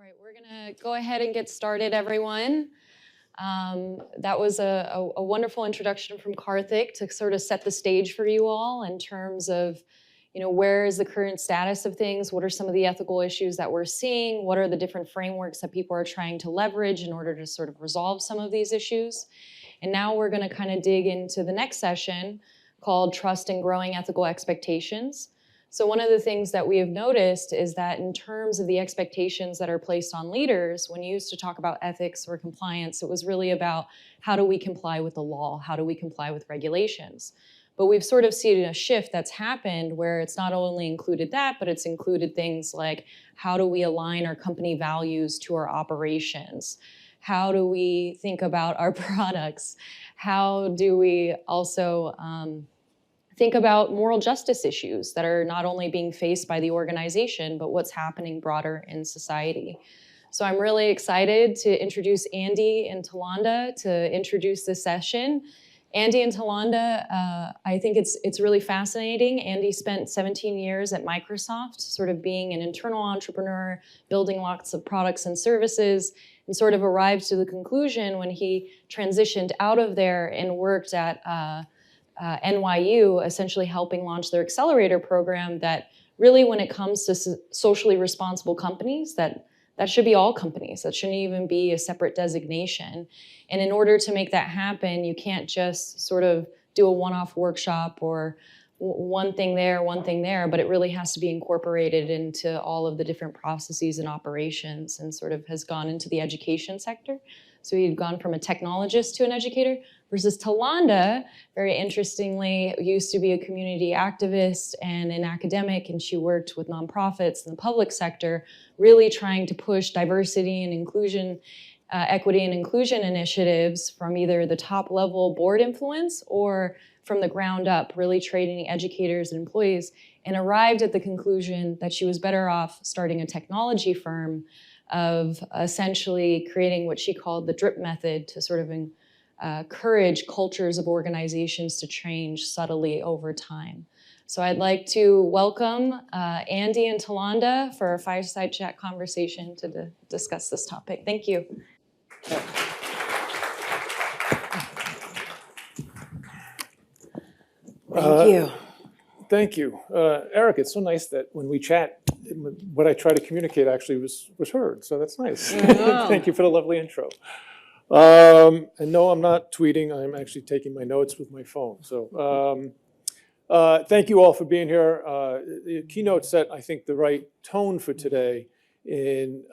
right, we're gonna go ahead and get started, everyone. That was a wonderful introduction from Karthik to sort of set the stage for you all in terms of, where is the current status of things? What are some of the ethical issues that we're seeing? What are the different frameworks that people are trying to leverage in order to sort of resolve some of these issues? And now we're gonna kind of dig into the next session called Trust and Growing Ethical Expectations. So one of the things that we have noticed is that in terms of the expectations that are placed on leaders, when you used to talk about ethics or compliance, it was really about how do we comply with the law? How do we comply with regulations? But we've sort of seen a shift that's happened where it's not only included that, but it's included things like how do we align our company values to our operations? How do we think about our products? How do we also think about moral justice issues that are not only being faced by the organization, but what's happening broader in society. So I'm really excited to introduce Andy and Tolonda to introduce this session. Andy and Tolonda, I think it's really fascinating. Andy spent 17 years at Microsoft, sort of being an internal entrepreneur, building lots of products and services, and sort of arrived to the conclusion when he transitioned out of there and worked at NYU, essentially helping launch their accelerator program, that really when it comes to socially responsible companies, that should be all companies. That shouldn't even be a separate designation. And in order to make that happen, you can't just sort of do a one-off workshop or one thing there, but it really has to be incorporated into all of the different processes and operations, and sort of has gone into the education sector. So he'd gone from a technologist to an educator, versus Tolonda, very interestingly, used to be a community activist and an academic, and she worked with nonprofits in the public sector, really trying to push diversity and inclusion, equity and inclusion initiatives from either the top level board influence or from the ground up, really training educators and employees, and arrived at the conclusion that she was better off starting a technology firm of essentially creating what she called the drip method to sort of encourage cultures of organizations to change subtly over time. So I'd like to welcome Andy and Tolonda for a fireside chat conversation to discuss this topic. Thank you. Thank you. Thank you. Eric, it's so nice that when we chat, what I try to communicate actually was heard, so that's nice. Thank you for the lovely intro. And no, I'm not tweeting. I'm actually taking my notes with my phone. So thank you all for being here. The keynote set, I think, the right tone for today. In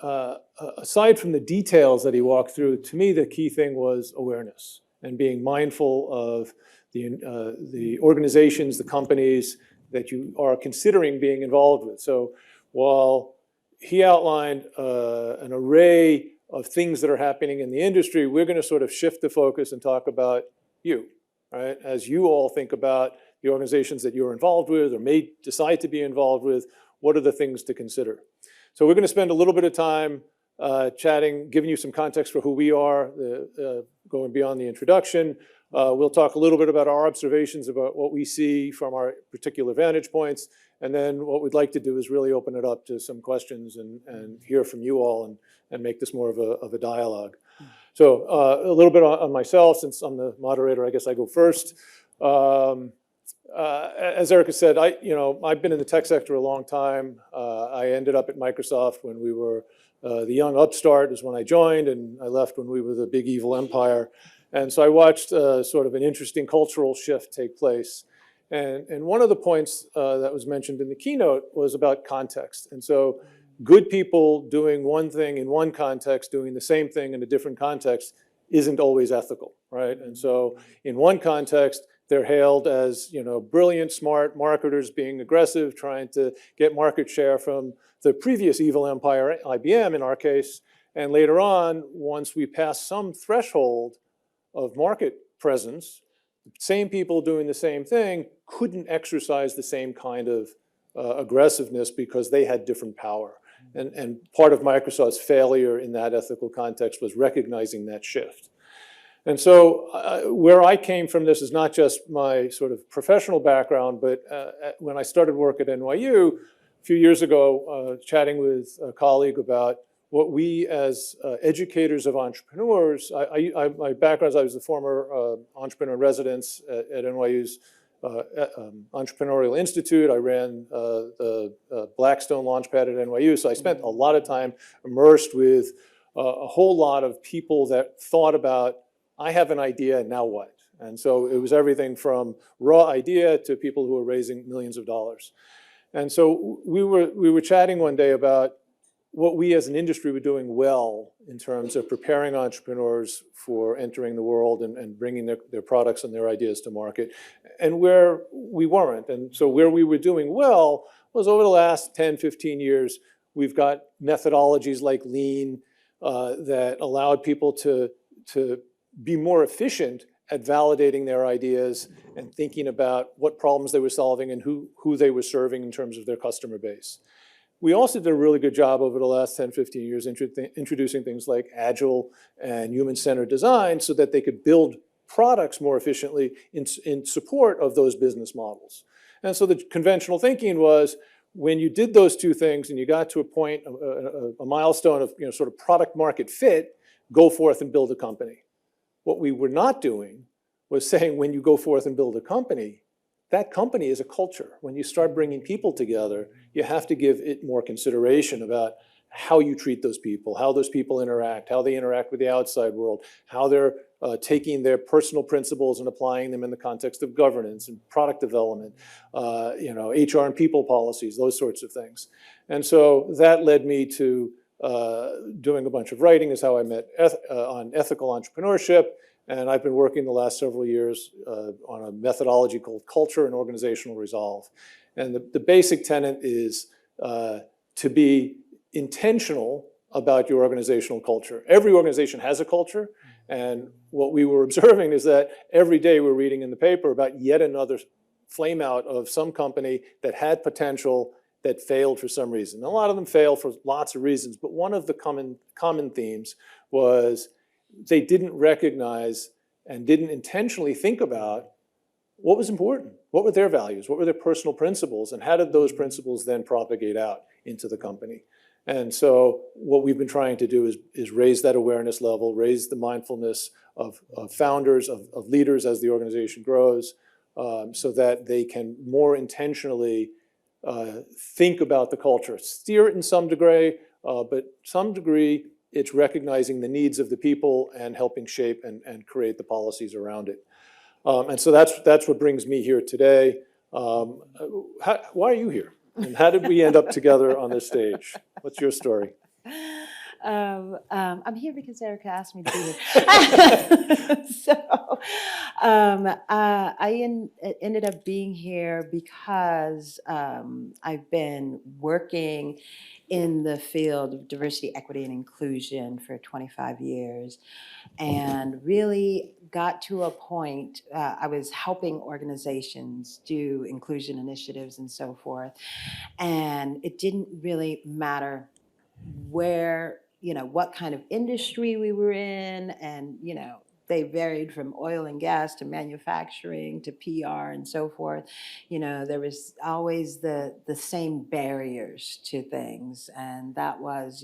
aside from the details that he walked through, to me, the key thing was awareness and being mindful of the organizations, the companies that you are considering being involved with. So while he outlined an array of things that are happening in the industry, we're going to sort of shift the focus and talk about you, right? As you all think about the organizations that you're involved with or may decide to be involved with, what are the things to consider? So we're going to spend a little bit of time chatting, giving you some context for who we are, going beyond the introduction. We'll talk a little bit about our observations about what we see from our particular vantage points. And then what we'd like to do is really open it up to some questions and hear from you all and make this more of a dialogue. So a little bit on myself, since I'm the moderator, I guess I go first. As Erica said, I've been in the tech sector a long time. I ended up at Microsoft when we were the young upstart is when I joined, and I left when we were the big evil empire. And so I watched sort of an interesting cultural shift take place. And one of the points that was mentioned in the keynote was about context. And so good people doing one thing in one context, doing the same thing in a different context, isn't always ethical, right? And so in one context, they're hailed as brilliant, smart marketers being aggressive, trying to get market share from the previous evil empire, IBM in our case. And later on, once we pass some threshold of market presence, same people doing the same thing couldn't exercise the same kind of aggressiveness because they had different power. And part of Microsoft's failure in that ethical context was recognizing that shift. And so where I came from, this is not just my sort of professional background, but when I started work at NYU a few years ago, chatting with a colleague about what we as educators of entrepreneurs, my background is I was the former entrepreneur in residence at NYU's Entrepreneurial Institute. I ran the Blackstone Launchpad at NYU, so I spent a lot of time immersed with a whole lot of people that thought about, I have an idea, now what? And so it was everything from raw idea to people who were raising millions of dollars. And so we were chatting one day about what we as an industry were doing well in terms of preparing entrepreneurs for entering the world and bringing their products and their ideas to market, and where we weren't. And so where we were doing well was over the last 10, 15 years, we've got methodologies like Lean that allowed people to be more efficient at validating their ideas and thinking about what problems they were solving and who they were serving in terms of their customer base. We also did a really good job over the last 10, 15 years introducing things like agile and human-centered design so that they could build products more efficiently in support of those business models. And so the conventional thinking was, when you did those two things and you got to a point, a milestone of sort of product market fit, go forth and build a company. What we were not doing was saying, when you go forth and build a company, that company is a culture. When you start bringing people together, you have to give it more consideration about how you treat those people, how those people interact, how they interact with the outside world, how they're taking their personal principles and applying them in the context of governance and product development, HR and people policies, those sorts of things. And so that led me to doing a bunch of writing, is how I met on ethical entrepreneurship. And I've been working the last several years on a methodology called culture and organizational resolve. And the basic tenet is to be intentional about your organizational culture. Every organization has a culture. And what we were observing is that every day we're reading in the paper about yet another flame out of some company that had potential that failed for some reason. A lot of them fail for lots of reasons, but one of the common themes was they didn't recognize and didn't intentionally think about what was important. What were their values? What were their personal principles? And how did those principles then propagate out into the company? And so what we've been trying to do is raise that awareness level, raise the mindfulness of founders, of leaders as the organization grows, so that they can more intentionally think about the culture. Steer it in some degree, but some degree it's recognizing the needs of the people and helping shape and create the policies around it. And so that's what brings me here today. Why are you here? And how did we end up together on this stage? What's your story? I'm here because Erica asked me to be here. So I ended up being here because I've been working in the field of diversity, equity, and inclusion for 25 years, and really got to a point, I was helping organizations do inclusion initiatives and so forth, and it didn't really matter where, what kind of industry we were in, and, they varied from oil and gas to manufacturing to PR and so forth. There was always the same barriers to things, and that was,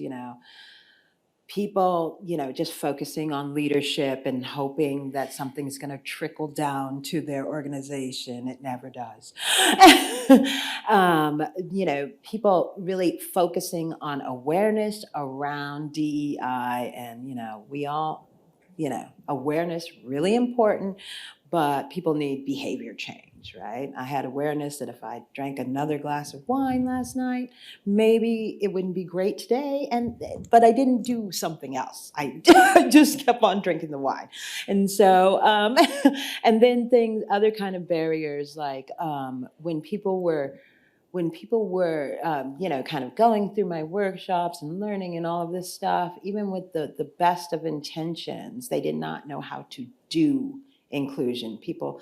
people, just focusing on leadership and hoping that something's going to trickle down to their organization. It never does. People really focusing on awareness around DEI, and, we all, awareness really important, but people need behavior change, right? I had awareness that if I drank another glass of wine last night, maybe it wouldn't be great today, but I didn't do something else. I just kept on drinking the wine. And so, and then other kind of barriers, like when people were kind of going through my workshops and learning and all of this stuff, even with the best of intentions, they did not know how to do inclusion. People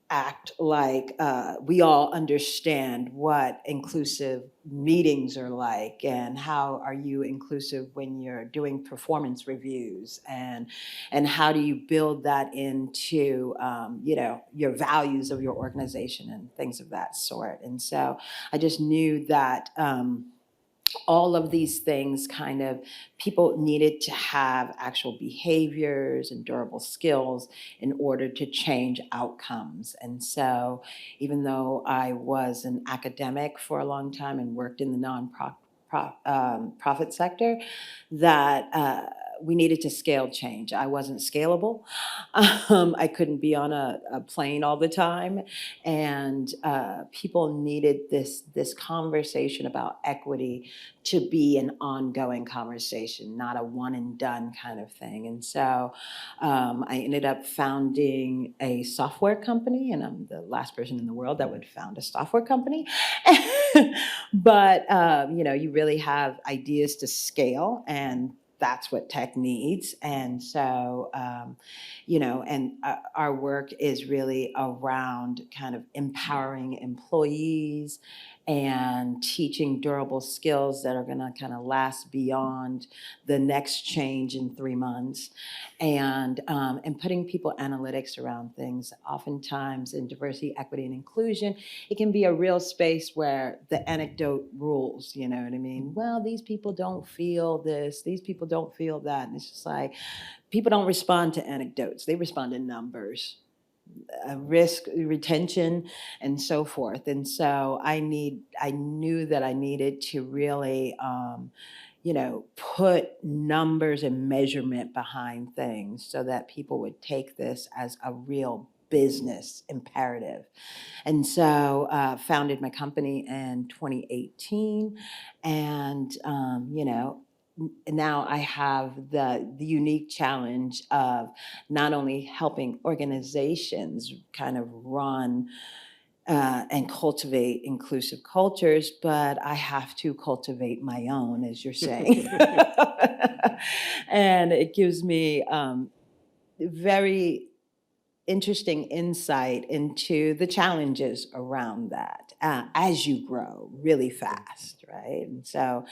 act like we all understand what inclusive meetings are like, and how are you inclusive when you're doing performance reviews, and how do you build that into your values of your organization and things of that sort. And so I just knew that all of these things kind of, people needed to have actual behaviors and durable skills in order to change outcomes. And so even though I was an academic for a long time and worked in the profit sector, that we needed to scale change. I wasn't scalable. I couldn't be on a plane all the time. And people needed this conversation about equity to be an ongoing conversation, not a one and done kind of thing. And so I ended up founding a software company, and I'm the last person in the world that would found a software company. But you really have ideas to scale, and that's what tech needs. And so, our work is really around kind of empowering employees and teaching durable skills that are going to kind of last beyond the next change in 3 months, and putting people analytics around things. Oftentimes in diversity, equity, and inclusion, it can be a real space where the anecdote rules, you know what I mean? Well, these people don't feel this, these people don't feel that. And it's just like, people don't respond to anecdotes, they respond to numbers, risk, retention, and so forth. And so I knew that I needed to really, put numbers and measurement behind things so that people would take this as a real business imperative. And so founded my company in 2018. And, now I have the unique challenge of not only helping organizations kind of run and cultivate inclusive cultures, but I have to cultivate my own, as you're saying. And it gives me very interesting insight into the challenges around that as you grow really fast, right? And so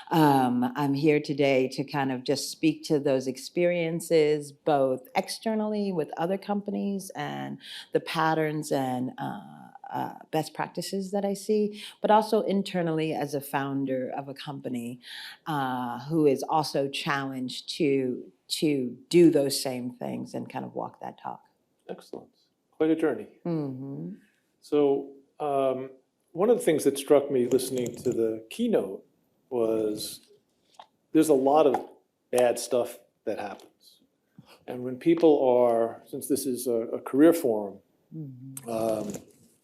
I'm here today to kind of just speak to those experiences, both externally with other companies and the patterns and best practices that I see, but also internally as a founder of a company who is also challenged to do those same things and kind of walk that talk. Excellent. Quite a journey. Mm-hmm. So one of the things that struck me listening to the keynote was there's a lot of bad stuff that happens. And when people are, since this is a career forum,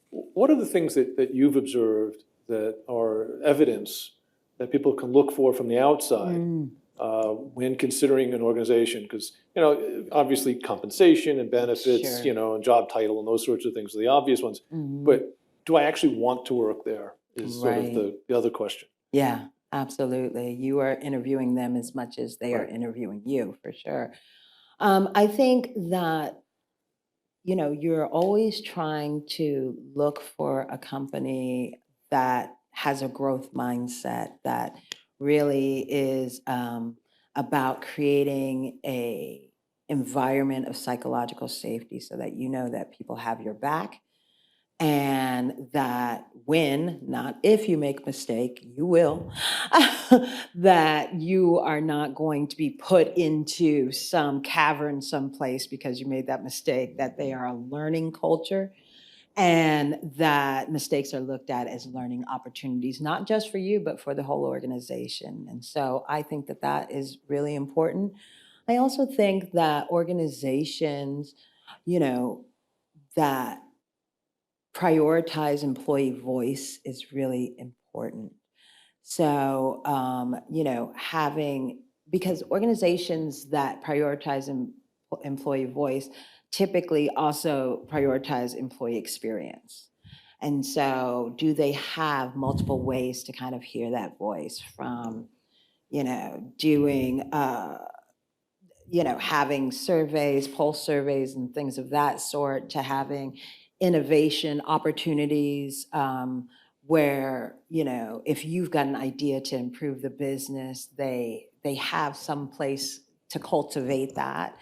what are the things that you've observed that are evidence that people can look for from the outside when considering an organization? Because, obviously compensation and benefits, Sure. and job title and those sorts of things are the obvious ones. But do I actually want to work there is sort of the other question. Yeah, absolutely. You are interviewing them as much as they are interviewing you, for sure. I think that, you're always trying to look for a company that has a growth mindset, that really is about creating a environment of psychological safety so that you know that people have your back, and that when, not if you make a mistake, you will, that you are not going to be put into some cavern someplace because you made that mistake, that they are a learning culture, and that mistakes are looked at as learning opportunities, not just for you, but for the whole organization. And so I think that that is really important. I also think that organizations, that prioritize employee voice is really important. So, because organizations that prioritize employee voice typically also prioritize employee experience. And so, do they have multiple ways to kind of hear that voice, from, doing, having surveys, pulse surveys, and things of that sort, to having innovation opportunities where, if you've got an idea to improve the business, they have some place to cultivate that,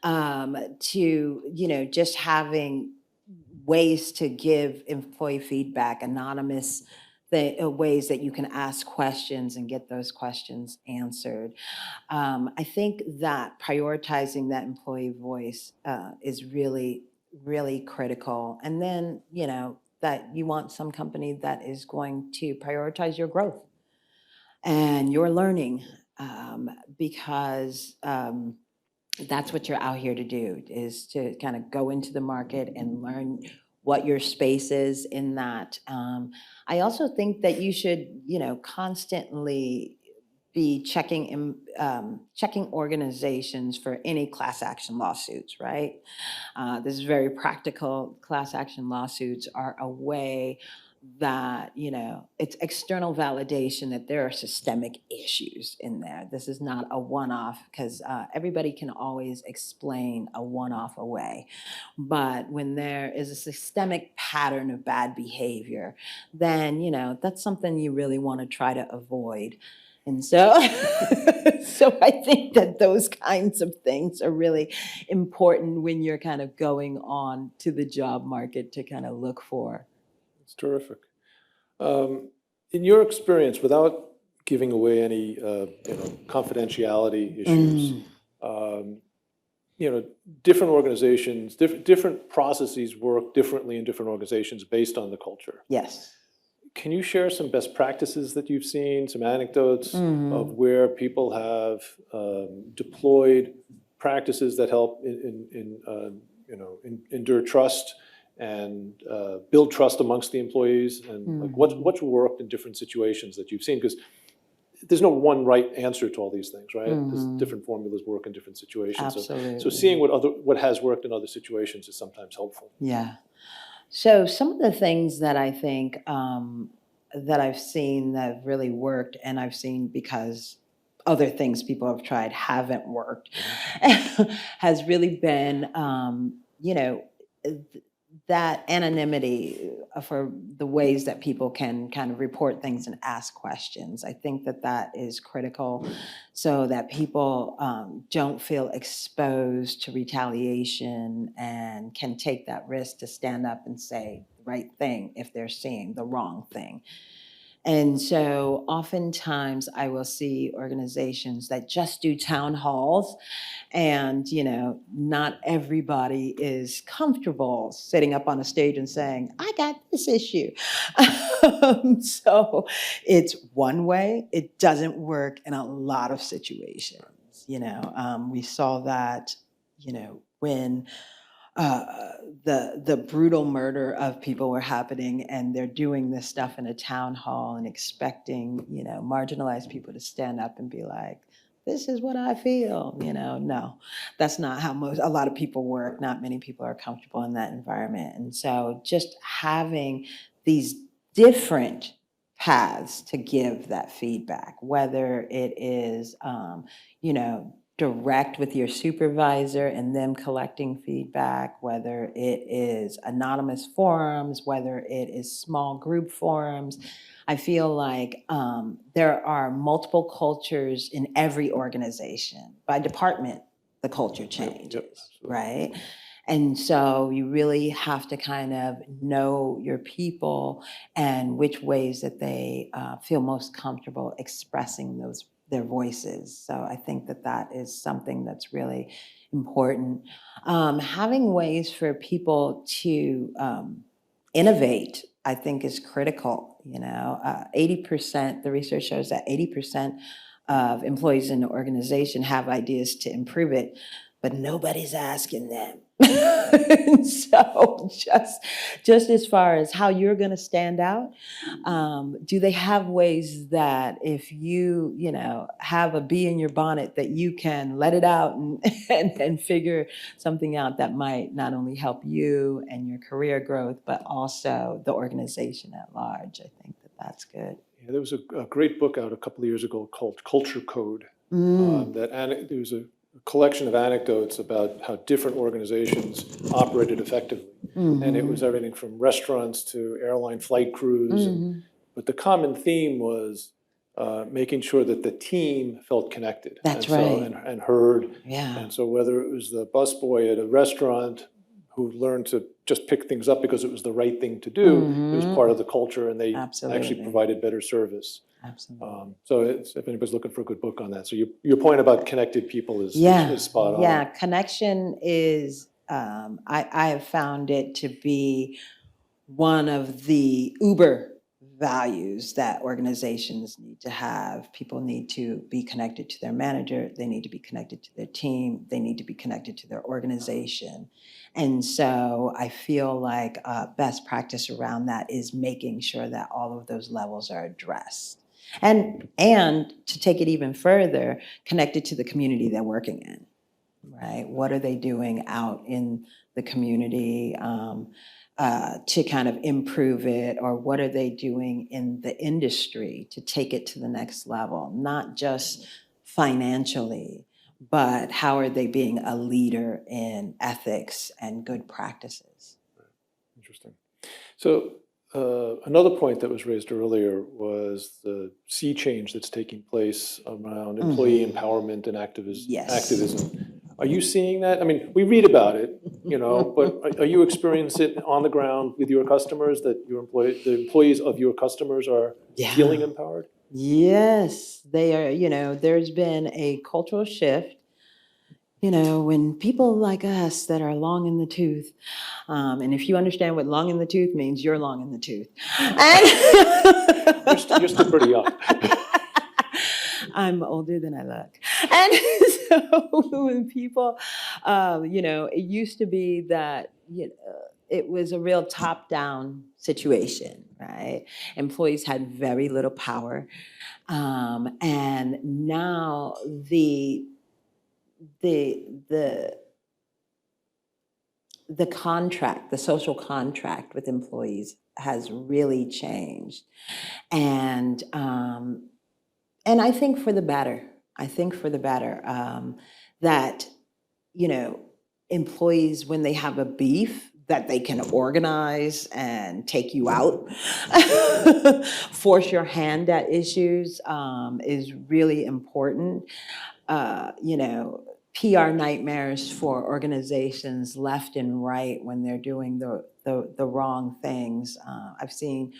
to, just having ways to give employee feedback, anonymous ways that you can ask questions and get those questions answered. I think that prioritizing that employee voice is really, really critical. And then, that you want some company that is going to prioritize your growth and your learning, because that's what you're out here to do, is to kind of go into the market and learn what your space is in that. I also think that you should, constantly be checking organizations for any class action lawsuits, right? This is very practical. Class action lawsuits are a way that, it's external validation that there are systemic issues in there. This is not a one-off, because everybody can always explain a one-off away. But when there is a systemic pattern of bad behavior, then, that's something you really want to try to avoid. And so, so I think that those kinds of things are really important when you're kind of going on to the job market to kind of look for. It's terrific. In your experience, without giving away any confidentiality issues, different organizations, different processes work differently in different organizations based on the culture. Yes. Can you share some best practices that you've seen, some anecdotes of where people have deployed practices that help endure trust and build trust amongst the employees, and like what's worked in different situations that you've seen? Because there's no one right answer to all these things, right? There's different formulas work in different situations. Absolutely. So seeing what has worked in other situations is sometimes helpful. Yeah. So some of the things that I think that I've seen that have really worked, and I've seen because other things people have tried haven't worked, has really been, that anonymity for the ways that people can kind of report things and ask questions. I think that that is critical, so that people don't feel exposed to retaliation and can take that risk to stand up and say the right thing if they're seeing the wrong thing. And so oftentimes I will see organizations that just do town halls, and, not everybody is comfortable sitting up on a stage and saying, I got this issue. So it's one way. It doesn't work in a lot of situations. We saw that, when the brutal murder of people were happening, and they're doing this stuff in a town hall and expecting, marginalized people to stand up and be like, this is what I feel, no, that's not how a lot of people work. Not many people are comfortable in that environment. And so just having these different paths to give that feedback, whether it is, direct with your supervisor and them collecting feedback, whether it is anonymous forums, whether it is small group forums. I feel like there are multiple cultures in every organization. By department, the culture changes, right? And so you really have to kind of know your people and which ways that they feel most comfortable expressing their voices. So I think that that is something that's really important. Having ways for people to innovate, I think, is critical. 80%, the research shows that 80% of employees in the organization have ideas to improve it, but nobody's asking them. So just as far as how you're going to stand out, do they have ways that if you have a bee in your bonnet, that you can let it out and figure something out that might not only help you and your career growth, but also the organization at large? I think that that's good. Yeah, there was a great book out a couple of years ago called Culture Code. There was a collection of anecdotes about how different organizations operated effectively. And it was everything from restaurants to airline flight crews. But the common theme was making sure that the team felt connected. That's right. And heard. Yeah. And so whether it was the busboy at a restaurant who learned to just picked things up because it was the right thing to do. It was part of the culture, and they actually Absolutely. provided better service. Absolutely. So if anybody's looking for a good book on that. So your point about connected people is spot on. Yeah, connection is, I have found it to be one of the uber values that organizations need to have. People need to be connected to their manager, they need to be connected to their team, they need to be connected to their organization. And so I feel like best practice around that is making sure that all of those levels are addressed. And to take it even further, connected to the community they're working in, right? What are they doing out in the community to kind of improve it, or what are they doing in the industry to take it to the next level? Not just financially, but how are they being a leader in ethics and good practices? Interesting. So another point that was raised earlier was the sea change that's taking place around employee empowerment and activism. Are you seeing that? I mean, we read about it, but are you experiencing it on the ground with your customers, that the employees of your customers are feeling empowered? Yes, they are. There's been a cultural shift. When people like us that are long in the tooth, and if you understand what long in the tooth means, you're long in the tooth. You're still pretty young. I'm older than I look. And so when people, it used to be that, it was a real top-down situation, right? Employees had very little power. And now the contract, the social contract with employees has really changed. And I think for the better. That, employees, when they have a beef, that they can organize and take you out, force your hand at issues is really important. PR nightmares for organizations left and right when they're doing the wrong things. I've seen,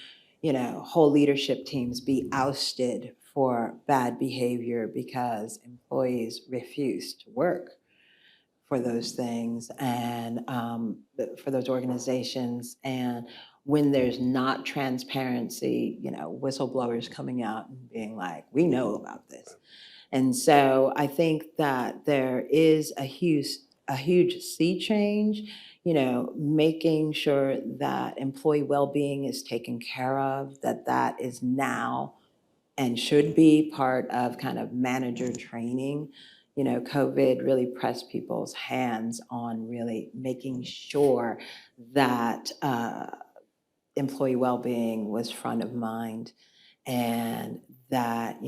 whole leadership teams be ousted for bad behavior because employees refuse to work for those things and for those organizations. And when there's not transparency, whistleblowers coming out and being like, we know about this. And so I think that there is a huge sea change, making sure that employee well-being is taken care of, that is now and should be part of kind of manager training. COVID really pressed people's hands on really making sure that employee well-being was front of mind, and that,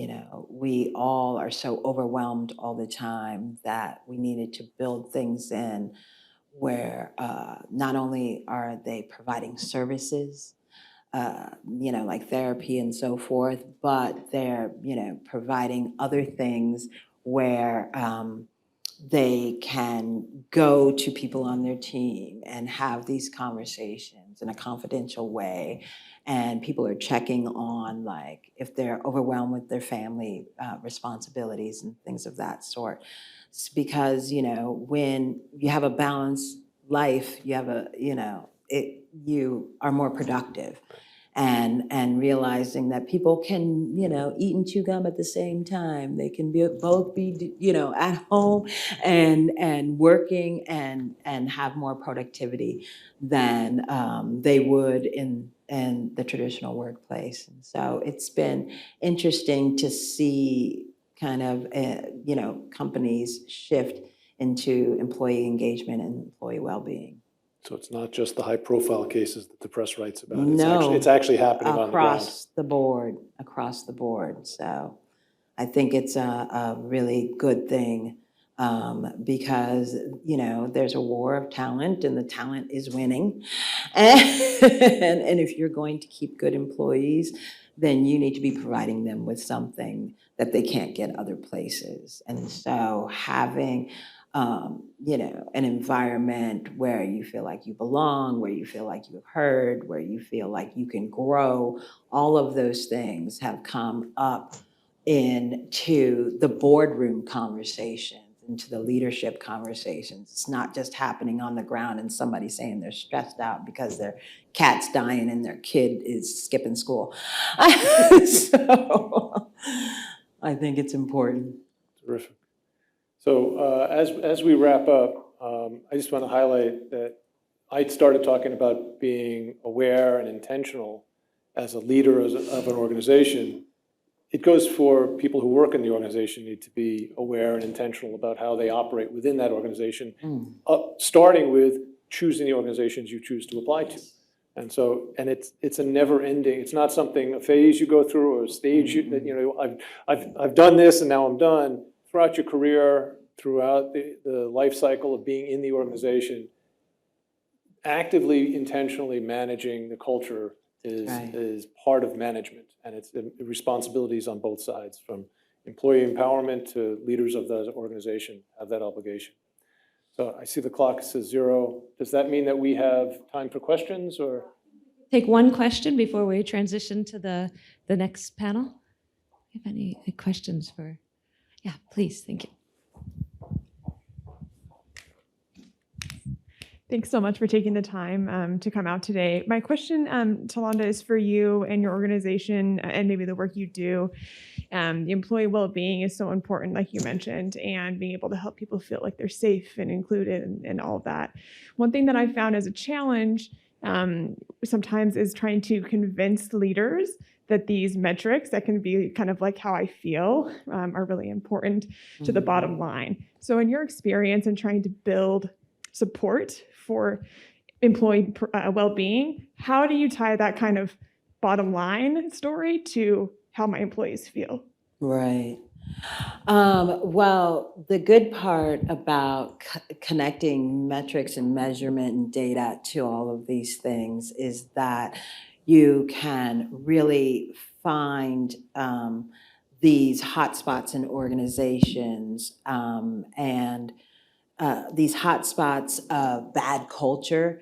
we all are so overwhelmed all the time that we needed to build things in where not only are they providing services, like therapy and so forth, but they're, providing other things where they can go to people on their team and have these conversations in a confidential way. And people are checking on, like, if they're overwhelmed with their family responsibilities and things of that sort. It's because, when you have a balanced life, you have you are more productive. And realizing that people can, eat and chew gum at the same time. They can both be, at home and working and have more productivity than they would in the traditional workplace. And so it's been interesting to see kind of, companies shift into employee engagement and employee well-being. So it's not just the high-profile cases that the press writes about. No, it's actually happening on the ground. Across the board. So I think it's a really good thing because, there's a war of talent and the talent is winning. And if you're going to keep good employees, then you need to be providing them with something that they can't get other places. And so having an environment where you feel like you belong, where you feel like you're heard, where you feel like you can grow. All of those things have come up into the boardroom conversations, into the leadership conversations. It's not just happening on the ground and somebody saying they're stressed out because their cat's dying and their kid is skipping school. So I think it's important. Terrific. So as we wrap up, I just want to highlight that I started talking about being aware and intentional as a leader of an organization. It goes for people who work in the organization need to be aware and intentional about how they operate within that organization, starting with choosing the organizations you choose to apply to. And so, and it's a never ending, it's not something, a phase you go through or a stage that, I've done this and now I'm done. Throughout your career, throughout the life cycle of being in the organization, actively, intentionally managing the culture is part of management, and it's the responsibilities on both sides, from employee empowerment to leaders of the organization have that obligation. So I see the clock says 0. Does that mean that we have time for questions, or? Take one question before we transition to the next panel. Do you have any questions for? Yeah, please, thank you. Thanks so much for taking the time to come out today. My question, Tolonda, is for you and your organization and maybe the work you do. The employee well-being is so important, like you mentioned, and being able to help people feel like they're safe and included and all of that. One thing that I found as a challenge sometimes is trying to convince leaders that these metrics that can be kind of like how I feel are really important to the bottom line. So in your experience in trying to build support for employee well-being, how do you tie that kind of bottom line story to how my employees feel? Right. Well, the good part about connecting metrics and measurement and data to all of these things is that you can really find these hotspots in organizations and these hotspots of bad culture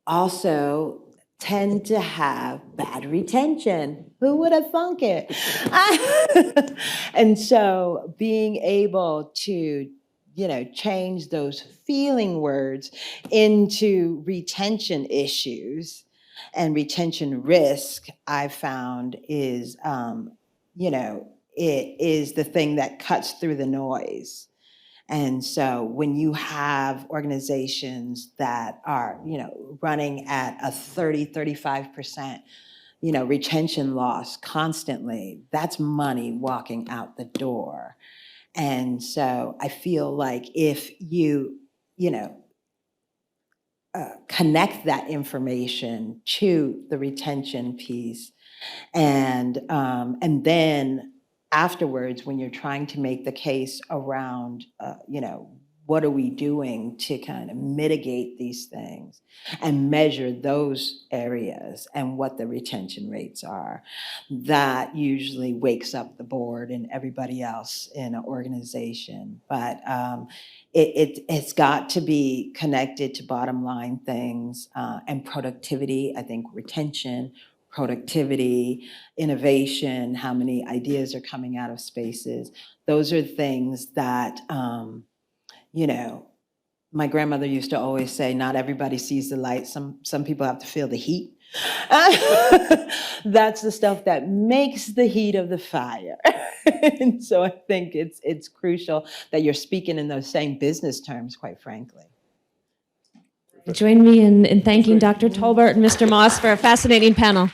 also tend to have bad retention. Who would have thunk it? And so being able to, change those feeling words into retention issues and retention risk, I found is, it is the thing that cuts through the noise. And so when you have organizations that are, running at a 30, 35%, retention loss constantly, that's money walking out the door. And so I feel like if you, connect that information to the retention piece, and then afterwards, when you're trying to make the case around, what are we doing to kind of mitigate these things and measure those areas and what the retention rates are, that usually wakes up the board and everybody else in an organization. But it's got to be connected to bottom line things and productivity. I think retention, productivity, innovation, how many ideas are coming out of spaces. Those are things that, my grandmother used to always say, not everybody sees the light. Some people have to feel the heat. That's the stuff that makes the heat of the fire. And so I think it's crucial that you're speaking in those same business terms, quite frankly. Join me in thanking Dr. Tolbert and Mr. Moss for a fascinating panel.